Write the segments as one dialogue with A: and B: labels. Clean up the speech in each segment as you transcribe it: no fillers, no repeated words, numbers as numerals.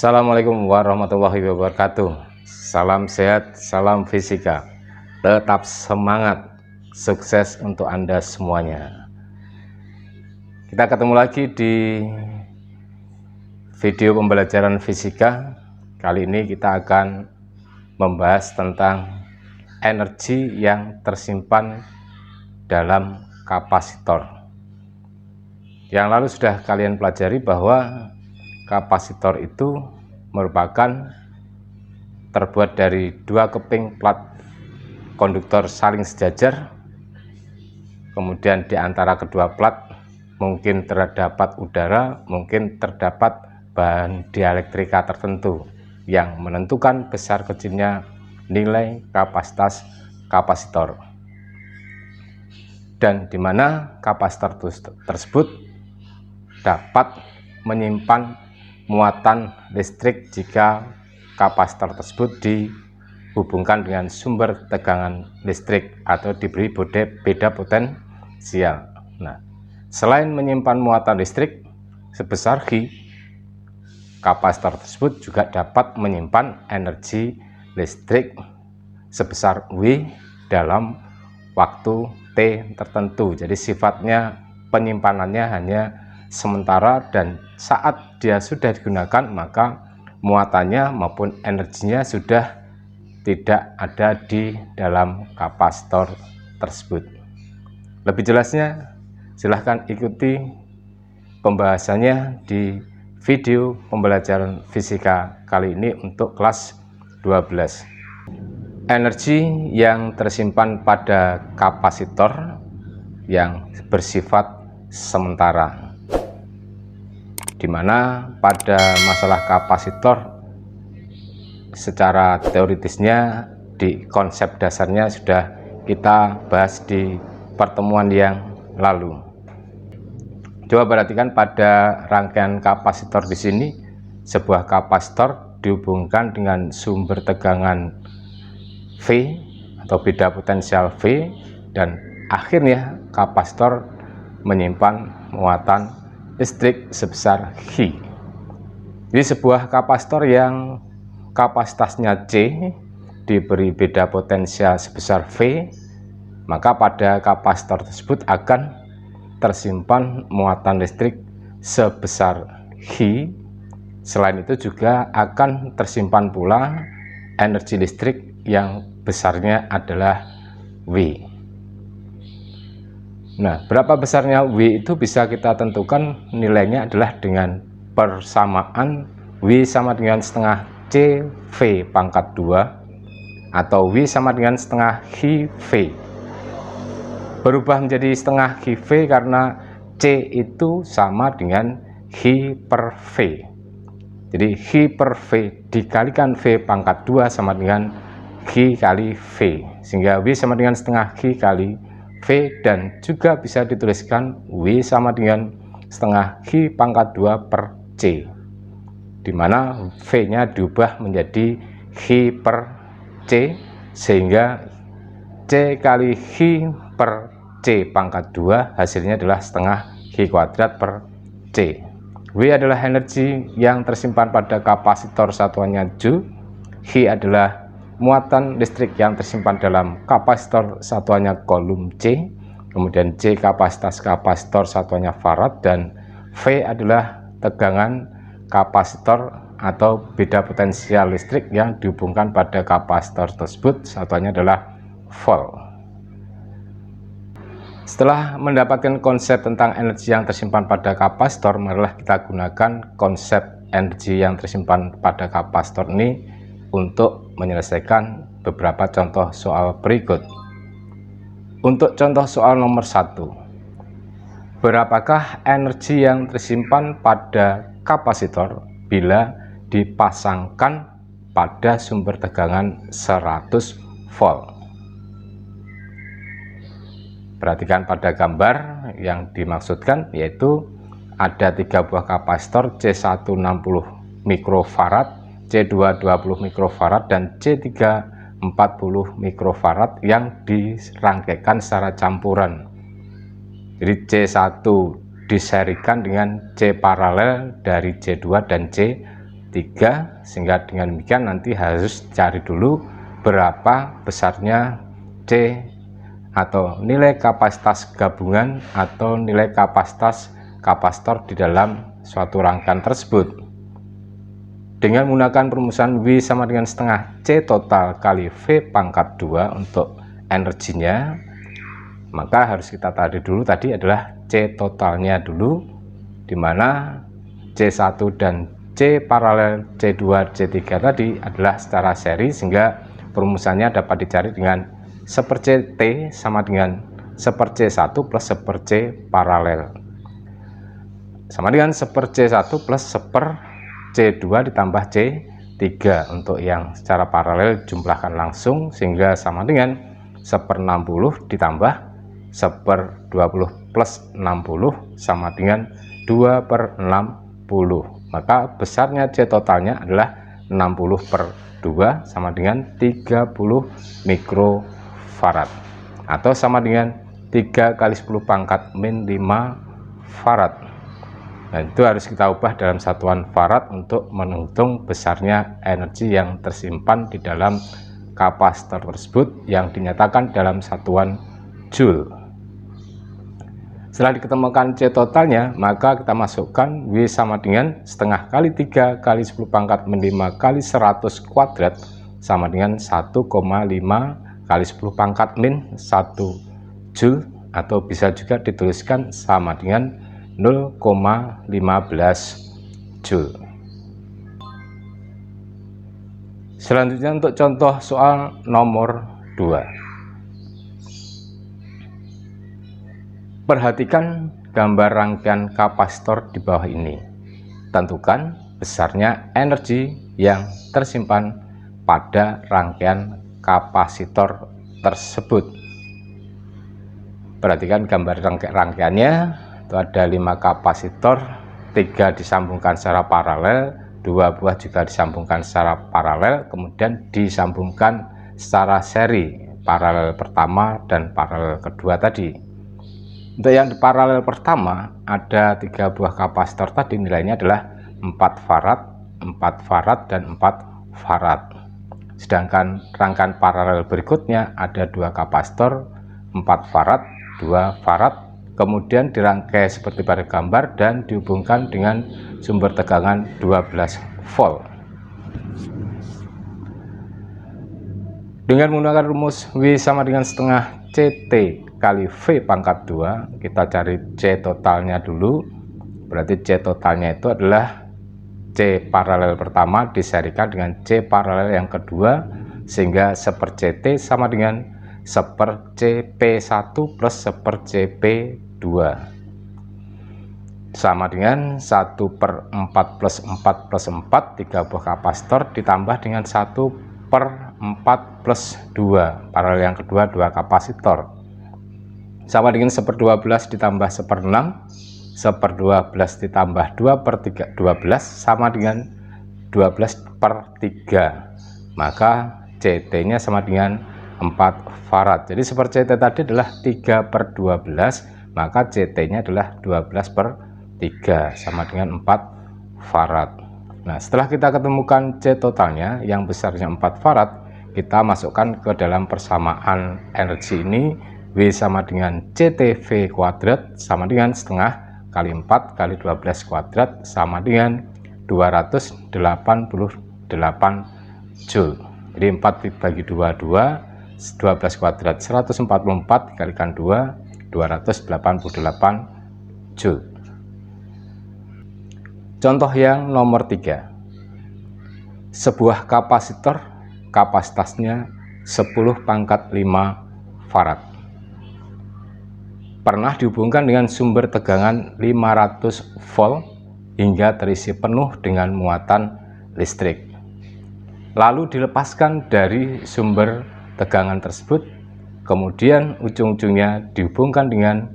A: Assalamualaikum warahmatullahi wabarakatuh. Salam sehat, salam fisika. Tetap semangat, sukses untuk Anda semuanya. Kita ketemu lagi di video pembelajaran fisika. Kali ini kita akan membahas tentang energi yang tersimpan dalam kapasitor. Yang lalu sudah kalian pelajari bahwa kapasitor itu merupakan terbuat dari dua keping plat konduktor saling sejajar, kemudian di antara kedua plat mungkin terdapat udara, mungkin terdapat bahan dielektrika tertentu yang menentukan besar kecilnya nilai kapasitas kapasitor, dan di mana kapasitor tersebut dapat menyimpan muatan listrik jika kapasitor tersebut dihubungkan dengan sumber tegangan listrik atau diberi beda potensial. Nah, selain menyimpan muatan listrik sebesar H, kapasitor tersebut juga dapat menyimpan energi listrik sebesar W dalam waktu T tertentu. Jadi sifatnya penyimpanannya hanya sementara, dan saat dia sudah digunakan maka muatannya maupun energinya sudah tidak ada di dalam kapasitor tersebut. Lebih jelasnya silahkan ikuti pembahasannya di video pembelajaran fisika kali ini untuk kelas 12. Energi yang tersimpan pada kapasitor yang bersifat sementara, di mana pada masalah kapasitor secara teoritisnya di konsep dasarnya sudah kita bahas di pertemuan yang lalu. Coba perhatikan pada rangkaian kapasitor di sini, sebuah kapasitor dihubungkan dengan sumber tegangan V atau beda potensial V, dan akhirnya kapasitor menyimpan muatan listrik sebesar H. Jadi sebuah kapasitor yang kapasitasnya C diberi beda potensial sebesar V, maka pada kapasitor tersebut akan tersimpan muatan listrik sebesar H. Selain itu juga akan tersimpan pula energi listrik yang besarnya adalah W. Nah, berapa besarnya W itu bisa kita tentukan, nilainya adalah dengan persamaan W sama dengan setengah CV pangkat 2 atau W sama dengan setengah HIV. Berubah menjadi setengah HIV karena C itu sama dengan H per V. Jadi H per V dikalikan V pangkat 2 sama dengan H kali V, sehingga W sama dengan setengah H kali V, dan juga bisa dituliskan W sama dengan setengah H pangkat 2 per C, di mana V-nya diubah menjadi H per C, sehingga C kali H per C pangkat 2 hasilnya adalah setengah H kuadrat per C. W adalah energi yang tersimpan pada kapasitor satuannya Joule, H adalah muatan listrik yang tersimpan dalam kapasitor satuannya Coulomb C, kemudian C kapasitas kapasitor satuannya Farad, dan V adalah tegangan kapasitor atau beda potensial listrik yang dihubungkan pada kapasitor tersebut, satuannya adalah volt. Setelah mendapatkan konsep tentang energi yang tersimpan pada kapasitor, marilah kita gunakan konsep energi yang tersimpan pada kapasitor ini untuk menyelesaikan beberapa contoh soal berikut. Untuk contoh soal nomor 1, berapakah energi yang tersimpan pada kapasitor bila dipasangkan pada sumber tegangan 100 volt? Perhatikan pada gambar yang dimaksudkan, yaitu ada 3 buah kapasitor C1 60 mikrofarad, C2 20 mikrofarad, dan C3 40 mikrofarad yang dirangkaikan secara campuran. Jadi C1 diserikan dengan C paralel dari C2 dan C 3, sehingga dengan demikian nanti harus cari dulu berapa besarnya C atau nilai kapasitas gabungan atau nilai kapasitas kapasitor di dalam suatu rangkaian tersebut. Dengan menggunakan perumusan W sama dengan setengah C total kali V pangkat 2 untuk energinya, maka harus kita tarik dulu tadi adalah C totalnya dulu, dimana C1 dan C paralel C2 C3 tadi adalah secara seri, sehingga perumusannya dapat dicari dengan 1/C T sama dengan 1/C1 plus 1/C paralel sama dengan 1/C1 plus 1/C2 ditambah C3. Untuk yang secara paralel jumlahkan langsung, sehingga sama dengan 1/60 ditambah 1/20 plus 60 sama dengan 2/60. Maka besarnya C totalnya adalah 60/2 sama dengan 30 mikrofarad, atau sama dengan 3 kali 10 pangkat min 5 farad. Nah, itu harus kita ubah dalam satuan farad untuk menghitung besarnya energi yang tersimpan di dalam kapasitor tersebut yang dinyatakan dalam satuan joule. Setelah diketemukan C totalnya, maka kita masukkan W sama dengan setengah kali 3 kali 10 pangkat min 5 kali 100 kuadrat sama dengan 1,5 kali 10 pangkat min 1 joule, atau bisa juga dituliskan sama dengan 0,15 joule. Selanjutnya untuk contoh soal nomor 2. Perhatikan gambar rangkaian kapasitor di bawah ini. Tentukan besarnya energi yang tersimpan pada rangkaian kapasitor tersebut. Perhatikan gambar rangkaiannya. Itu ada 5 kapasitor, 3 disambungkan secara paralel, 2 buah juga disambungkan secara paralel, kemudian disambungkan secara seri, paralel pertama dan paralel kedua tadi. Untuk yang di paralel pertama ada 3 buah kapasitor tadi, nilainya adalah 4 farad, 4 farad, dan 4 farad. Sedangkan rangkaian paralel berikutnya ada 2 kapasitor, 4 farad, 2 farad, kemudian dirangkai seperti pada gambar dan dihubungkan dengan sumber tegangan 12 volt. Dengan menggunakan rumus W sama dengan setengah CT kali V pangkat 2, kita cari C totalnya dulu. Berarti C totalnya itu adalah C paralel pertama diserikan dengan C paralel yang kedua, sehingga 1/CT sama dengan 1/CP1 plus 1/CP2 sama dengan 1/4 plus 4 plus 4, 3 buah kapasitor ditambah dengan 1/4 plus 2, paralel yang kedua 2 kapasitor, sama dengan 1/12 ditambah 1/6, 1/12 ditambah 2/12 sama dengan 12/3, maka CT nya sama dengan 4 farad. Jadi 1/CT tadi adalah 3/12, maka CT nya adalah 12/3 sama dengan 4 farad. Nah, setelah kita ketemukan C totalnya yang besarnya 4 farad, kita masukkan ke dalam persamaan energi ini. W sama dengan CTV kuadrat sama dengan setengah kali 4 kali 12 kuadrat sama dengan 288 joule. Jadi 4 dibagi 2, 12 kuadrat 144 dikalikan 2, 288 joule. Contoh yang nomor 3. Sebuah kapasitor kapasitasnya 10⁵ farad. Pernah dihubungkan dengan sumber tegangan 500 volt hingga terisi penuh dengan muatan listrik. Lalu dilepaskan dari sumber tegangan tersebut, kemudian ujung-ujungnya dihubungkan dengan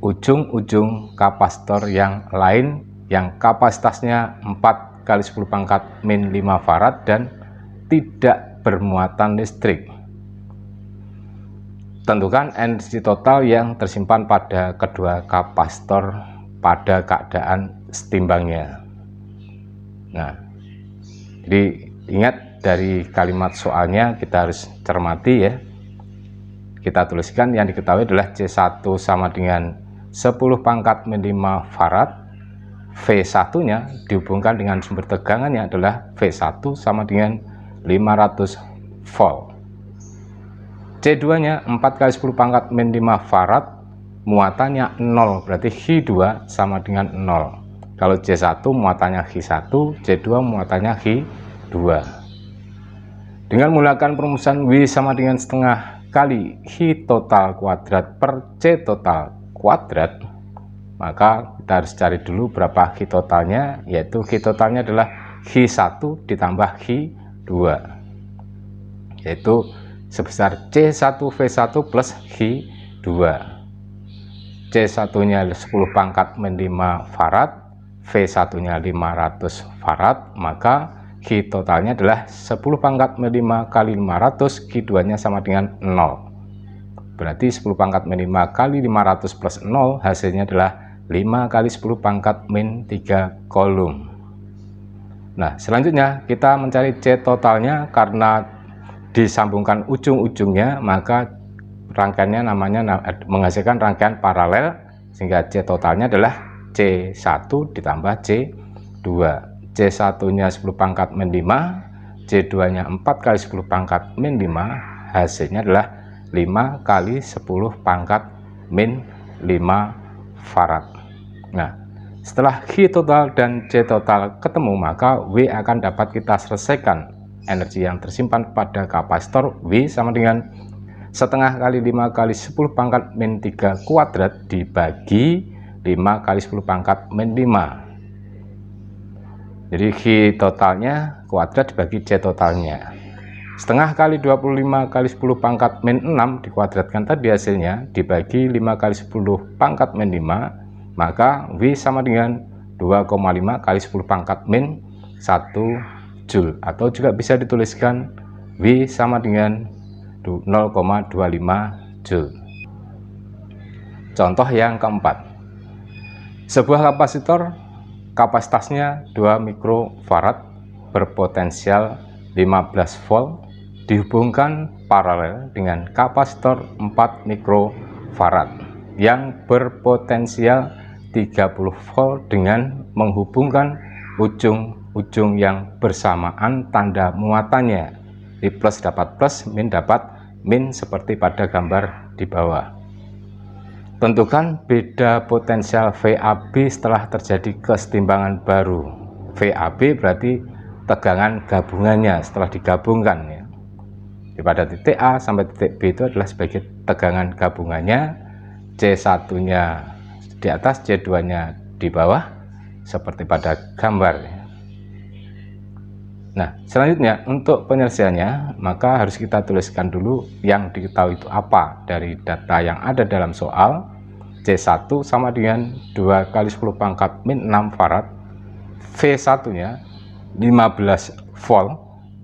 A: ujung-ujung kapasitor yang lain yang kapasitasnya 4 kali 10⁻⁻⁵ farad dan tidak bermuatan listrik. Tentukan energi total yang tersimpan pada kedua kapasitor pada keadaan setimbangnya. Nah, jadi ingat dari kalimat soalnya kita harus cermati ya. Kita tuliskan yang diketahui adalah C1 sama dengan 10 pangkat min 5 farad. V1 nya dihubungkan dengan sumber tegangannya adalah V1 sama dengan 500 volt. C2 nya 4 kali 10 pangkat min 5 farad, muatannya 0, berarti Hi2 sama dengan 0. Kalau C1 muatannya Hi1, C2 muatannya Hi2. Dengan menggunakan perumusan W sama dengan setengah kali Hi total kuadrat per C total kuadrat, maka kita harus cari dulu berapa Hi totalnya, yaitu Hi totalnya adalah Hi1 ditambah Hi2, yaitu sebesar C1V1 plus Hi2. C1 nya 10 pangkat min 5 farad, V1 nya 500 farad, maka Hi totalnya adalah 10 pangkat min 5 kali 500, Hi2 nya sama dengan 0. Berarti 10 pangkat min 5 kali 500 plus 0 hasilnya adalah 5 kali 10 pangkat min 3 kolom. Nah, selanjutnya kita mencari C totalnya. Karena disambungkan ujung-ujungnya, maka rangkaiannya namanya menghasilkan rangkaian paralel, sehingga C totalnya adalah C1 ditambah C2. C1 nya 10 pangkat min 5, C2 nya 4 kali 10 pangkat min 5, hasilnya adalah 5 kali 10 pangkat min 5 farad. Nah, setelah Hi total dan C total ketemu, maka W akan dapat kita selesaikan. Energi yang tersimpan pada kapasitor W sama dengan setengah kali 5 kali 10 pangkat min 3 kuadrat dibagi 5 kali 10 pangkat min 5. Jadi Hi totalnya kuadrat dibagi C totalnya. Setengah kali 25 kali 10 pangkat min 6 dikuadratkan tadi hasilnya dibagi 5 kali 10 pangkat min 5, maka W sama dengan 2,5 kali 10 pangkat min 1 Joule, atau juga bisa dituliskan W sama dengan 0,25 Joule. Contoh yang keempat, sebuah kapasitor kapasitasnya 2 mikrofarad berpotensial 15 volt dihubungkan paralel dengan kapasitor 4 mikrofarad yang berpotensial 30 volt dengan menghubungkan ujung-ujung yang bersamaan tanda muatannya. Di plus dapat plus, min dapat min, seperti pada gambar di bawah. Tentukan beda potensial VAB setelah terjadi kesetimbangan baru. VAB berarti tegangan gabungannya setelah digabungkan ya. Pada titik A sampai titik B itu adalah sebagai tegangan gabungannya. C1 nya di atas, C2 nya di bawah, seperti pada gambar ya. Nah, selanjutnya untuk penyelesaiannya, maka harus kita tuliskan dulu yang diketahui itu apa dari data yang ada dalam soal. C1 sama dengan 2 kali 10 pangkat min 6 farad, V1 nya 15 volt,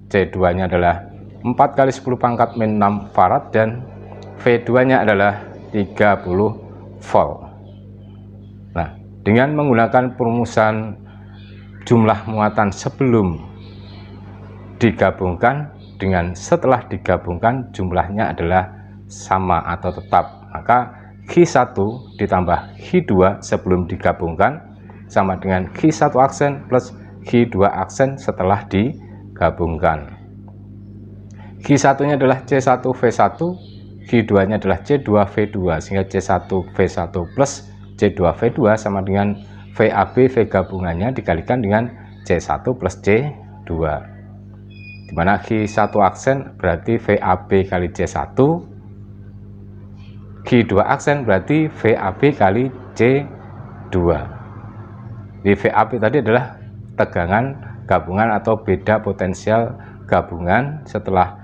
A: C2 nya adalah 4 kali 10 pangkat min 6 farad, dan V2 nya adalah 30 volt. Nah, dengan menggunakan perumusan jumlah muatan sebelum digabungkan dengan setelah digabungkan, jumlahnya adalah sama atau tetap, maka Hi1 ditambah Hi2 sebelum digabungkan sama dengan Hi1 aksen plus Hi2 aksen setelah digabungkan. Hi1 nya adalah C1V1, Hi2 nya adalah C2V2, sehingga C1V1 plus C2V2 sama dengan VAB, V gabungannya dikalikan dengan C1 plus C2, dimana Hi1 aksen berarti VAB kali C1, Hi2 aksen berarti VAB kali C2. Di VAB tadi adalah tegangan gabungan atau beda potensial gabungan setelah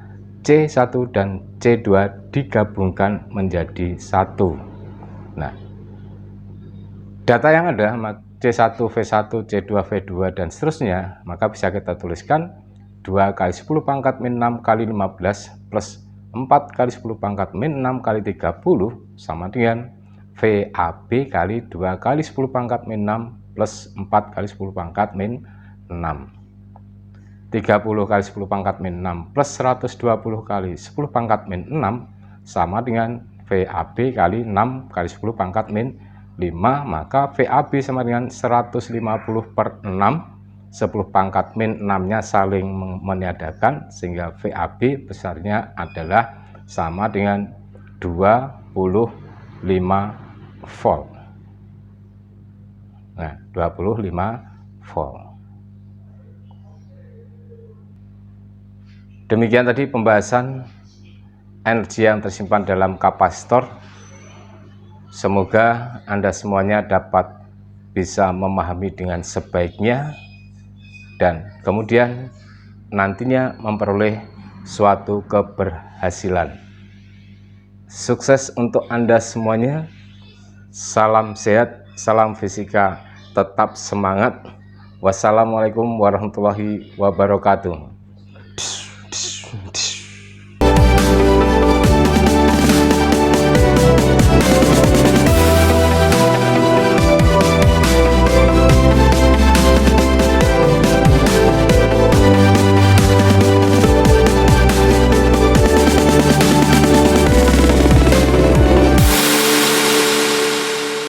A: C1 dan C2 digabungkan menjadi satu. Nah, data yang ada C1V1, C2V2 dan seterusnya, maka bisa kita tuliskan 2 kali 10 pangkat min 6 kali 15 plus 4 kali 10 pangkat min 6 kali 30 sama dengan VAB kali 2 kali 10 pangkat min 6 plus 4 kali 10 pangkat min 30 kali 10 pangkat min 6 plus 120 kali 10 pangkat min 6 sama dengan VAB kali 6 kali 10 pangkat min 5, maka VAB sama dengan 150 per 6, 10 pangkat min 6 nya saling meniadakan sehingga VAB besarnya adalah sama dengan 25 volt. Nah, 25 volt. Demikian tadi pembahasan energi yang tersimpan dalam kapasitor. Semoga Anda semuanya dapat bisa memahami dengan sebaiknya dan kemudian nantinya memperoleh suatu keberhasilan. Sukses untuk Anda semuanya. Salam sehat, salam fisika, tetap semangat. Wassalamualaikum warahmatullahi wabarakatuh.